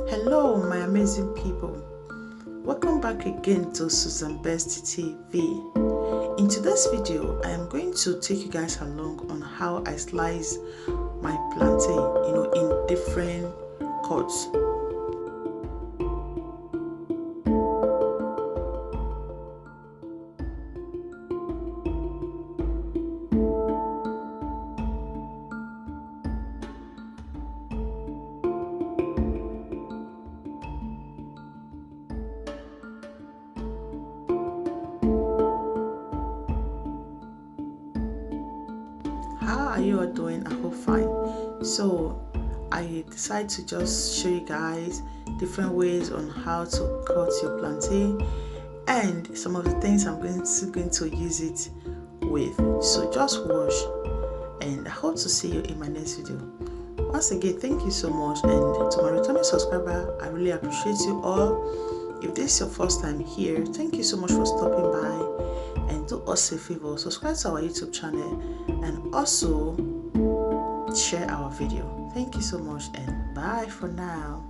Hello my amazing people, welcome back again to Susan Best TV. In today's video I am going to take you guys along on how I slice my plantain, in different cuts. How are you all doing? I hope fine. So I decided to just show you guys different ways on how to cut your plantain and some of the things I'm going to use it with. So just watch and I hope to see you in my next video. Once again, thank you so much, and to my returning subscriber, I really appreciate you all. If this is your first time here, thank you so much for stopping by, and do us a favor, subscribe to our YouTube channel and also share our video. Thank you so much and bye for now.